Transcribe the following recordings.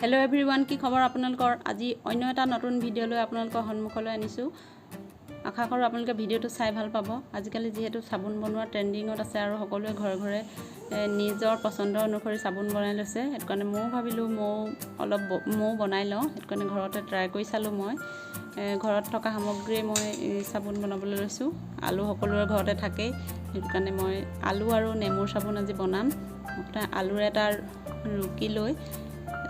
Hello everyone की खबर आपनलोকৰ আজি অন্য এটা নতুন ভিডিও লৈ आपनलोকৰ সন্মুখলৈ আনিছো আশা কৰো आपनলোকে ভিডিওটো চাই ভাল পাব আজিকালি যেহেতু সাবুন বনোৱা ট্ৰেন্ডিংত আছে আৰু সকলোৱে ঘৰে ঘৰে নিজৰ পছন্দ অনুসৰি সাবুন বনাই লৈছে এত কাৰণে মই ভাবিলো মই বনাই লওঁ এত কাৰণে ঘৰতে ট্ৰাই কৰি চালো মই ঘৰত থকা সামগ্ৰী মই সাবুন বনাবলৈ লৈছো আলু সকলোৰে ঘৰতে থাকে এত কাৰণে মই আলু আৰু নেমুৰ সাবুন আজি বনাম আলুৰ এটা ৰুকি লৈ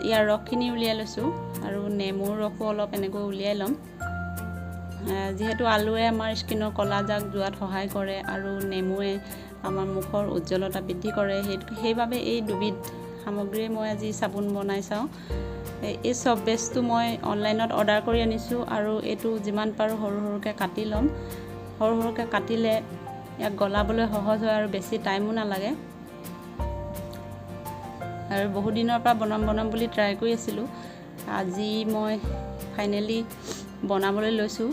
ইয়াৰ ৰসখিনি উলিয়াই লৈছো আৰু নেমুৰ ৰসও অলপ এনেকৈ উলিয়াই লম যেহেতু আলুৱে আমাৰ স্কিনৰ কলা জাগ যোৱাত সহায় কৰে আৰু নেমুৱে আমাৰ মুখৰ উজ্জ্বলতা বৃদ্ধি কৰে সেইভাবে এই দুবিধ সামগ্ৰী মই আজি সাবুন বনাই চাও এই সব বস্তু মই অনলাইনত অৰ্ডাৰ কৰি আনিছো আৰু এটো যিমান পাৰো সৰু সৰুকে কাটি লম সৰু সৰুকে কাটিলে ইয়াক গলাবলৈ সহজ হয় আৰু বেছি টাইমও নালাগে আৰু বহু দিনৰ পৰা বনাম বুলি ট্ৰাই কৰি আছিলো আজি মই ফাইনালি বনাবলৈ লৈছো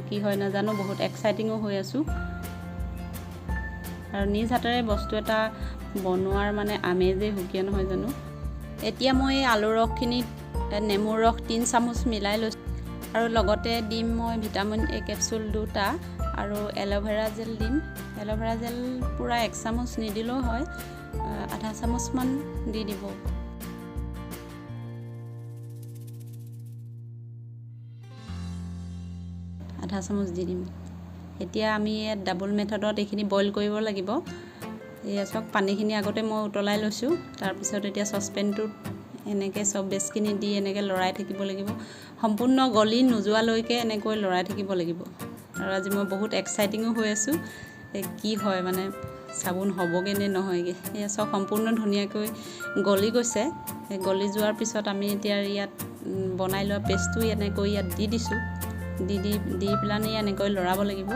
কি হয় না জানো বহুত এক্সাইটিংও হৈ আছো আৰু নিজ হাতেৰে বস্তু এটা বনোৱাৰ মানে আমেজে হুকিয়া নহয় জানো এতিয়া মই আলু ৰসখিনি নেমুৰ ৰস 3 চামুচ মিলাই লৈছো আৰু লগতে দিম মই ভিটামিন এ কেপসুল দুটা আৰু এলোভেৰা জেল দিম এলোভেৰা জেল পুৰা 1 চামুচ নিদিলেও হয় আধা চামুচ মান দি দিব আধা চামুচ দি দিম এতিয়া আমি ডাবল মেথডত এখিনি বইল কৰিব লাগিব এই সব পানীখিনি আগতে মই উতলাই লৈছো তাৰ পিছত এতিয়া সসপেনটোত এনেকে সব বেছখিনি দি এনেকে লৰাই থাকিব লাগিব সম্পূৰ্ণ গলি নোজোৱালৈকে এনেকৈ লৰাই থাকিব লাগিব আৰু আজি মই বহুত এক্সাইটিংও হৈ আছো কি হয় মানে সাবুন হবগে নে নহয়গে এই সব সম্পূৰ্ণ ধুনিয়াকৈ গলি গৈছে গলি যোৱাৰ পিছত আমি এতিয়া ইয়াত বনাই লোৱা পেষ্টটো এনেকৈ ইয়াত দি দিছো দি প্লানি এনেকৈ লৰাব লাগিব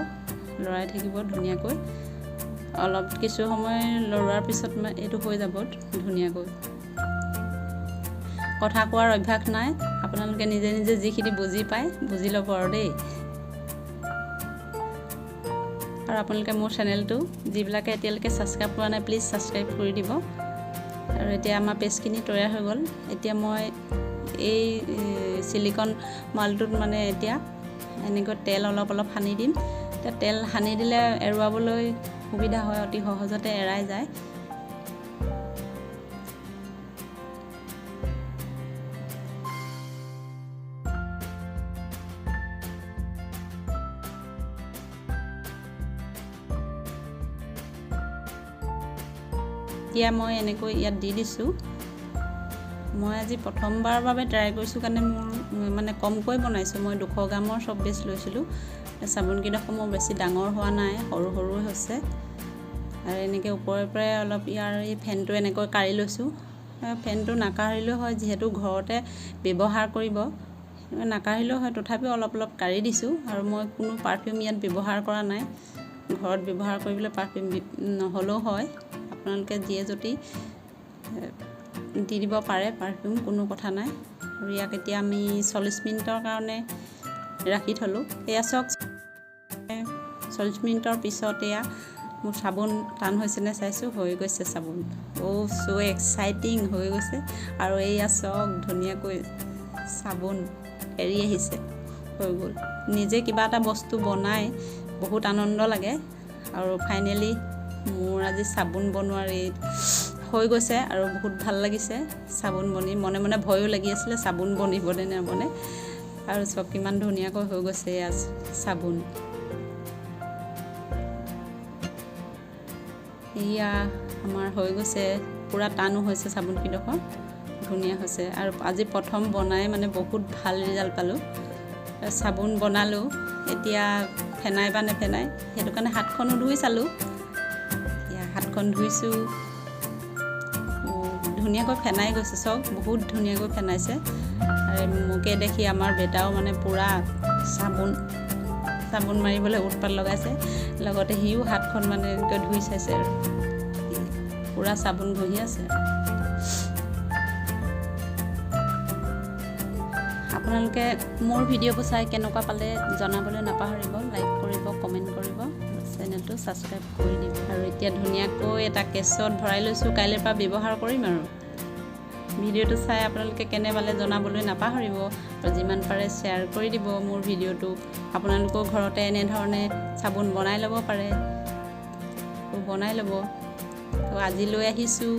লৰাই থাকিব ধুনিয়াকৈ অলপ কিছু সময় লৰাৰ পিছত এটো হৈ যাব ধুনিয়াকৈ কথা কোৱাৰ অভ্যাস নাই আপোনালোকে নিজে নিজে যিখিনি বুজি পায় বুজি ল'ব আৰু দেই আৰু আপোনালোকে মোৰ চেনেলটো যিবিলাকে এতিয়ালৈকে সাবস্ক্ৰাইব কৰা নাই প্লিজ সাবস্ক্ৰাইব কৰি দিব আৰু এতিয়া আমাৰ পেষ্টখিনি তৈয়াৰ হৈ গল এতিয়া মই এই সিলিকন মালটোত মানে এতিয়া এনেকৈ তেল অলপ সানি দিম তেল সানি দিলে এৰুৱাবলৈ সুবিধা হয় অতি সহজতে এৰাই যায় এতিয়া মই এনেকৈ ইয়াত দি দিছো মই আজি প্ৰথমবাৰ বাবে ট্ৰাই কৰিছো কাৰণে মোৰ মানে কমকৈ বনাইছো মই 200 গ্ৰামৰ সব বেছ লৈছিলো সাবুন কিডখমো বেছি ডাঙৰ হোৱা নাই সৰু সৰু হৈছে আৰু এনেকৈ ওপৰৰ পৰা অলপ ইয়াৰ এই ফেনটো এনেকৈ কাঢ়ি লৈছো ফেনটো নাকাঢ়িলেও হয় যেহেতু ঘৰতে ব্যৱহাৰ কৰিব নাকাঢ়িলেও হয় তথাপি অলপ কাঢ়ি দিছো আৰু মই কোনো পাৰফিউম ইয়াত ব্যৱহাৰ কৰা নাই ঘৰত ব্যৱহাৰ কৰিবলৈ পাৰফিউম নহলেও হয় আপোনালোকে যিয়ে যদি দি দিব পাৰে পাৰফিউম কোনো কথা নাই আৰু ইয়াক এতিয়া আমি 40 মিনিটৰ কাৰণে ৰাখি থলো এয়া সক 40 মিনিটৰ পিছত এয়া মোৰ সাবুন টান হৈছে নে চাইছো হৈ গৈছে সাবুন ও সো এক্সাইটিং হৈ গৈছে আৰু এয়া সক ধুনিয়াকৈ সাবুন এৰি আহিছে হৈ গল নিজে কিবা এটা বস্তু বনাই বহুত আনন্দ লাগে আৰু ফাইনালি মোৰ আজি সাবুন বনোৱাৰ হৈ গৈছে আৰু বহুত ভাল লাগিছে সাবুন বনি মনে মনে ভয়ও লাগি আছিল সাবুন বনিব নে নবনে আৰু সব কিমান ধুনিয়াকৈ হৈ গৈছে আজ সাবুন ইয়া আমাৰ হৈ গৈছে পুৰা টানো হৈছে সাবুন কিডখৰ ধুনিয়া হৈছে আৰু আজি প্ৰথম বনাই মানে বহুত ভাল ৰিজাল্ট পালো সাবুন বনালো এতিয়া ফেনাই বা নেফেনাই হেতু কাৰণে হাতখনো ধুই চালো হাতখন ধুইছো ধুনিয়াকৈ ফেনাই গৈছে সব বহুত ধুনিয়াকৈ ফেনাইছে আৰু মুকে দেখি আমাৰ বেটাও মানে পুৰা সাবুন মাৰিবলৈ উৎপাত লগাইছে লগতে হিও হাতখন মানে ধুই চাইছে পুৰা সাবুন বহি আছে আপোনালোকে মোৰ ভিডিওবোৰ চাই কেনেকুৱা পালে জনাবলৈ নাপাহৰিব লাইক কৰিব কমেন্ট কৰিব চেনেলটো সাবস্ক্ৰাইব কৰি দিব আৰু এতিয়া ধুনিয়াকৈ এটা কেছত ভৰাই লৈছো কাইলৈৰ পৰা ব্যৱহাৰ কৰিম আৰু ভিডিঅ'টো চাই আপোনালোকে কেনে পালে জনাবলৈ নাপাহৰিব আৰু যিমান পাৰে শ্বেয়াৰ কৰি দিব মোৰ ভিডিঅ'টো। আপোনালোকৰ ঘৰতে এনেধৰণে চাবোন বনাই ল'ব পাৰে, বনাই ল'ব। তো আজিলৈ আহিছোঁ,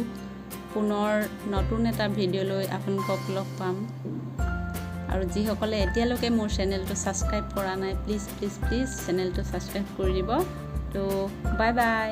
পুনৰ নতুন এটা ভিডিঅ' লৈ আপোনালোকক লগ পাম। আৰু যিসকলে এতিয়ালৈকে মোৰ চেনেলটো ছাবস্ক্ৰাইব কৰা নাই, প্লিজ প্লিজ প্লিজ চেনেলটো ছাবস্ক্ৰাইব কৰি দিব। তো বাই বাই।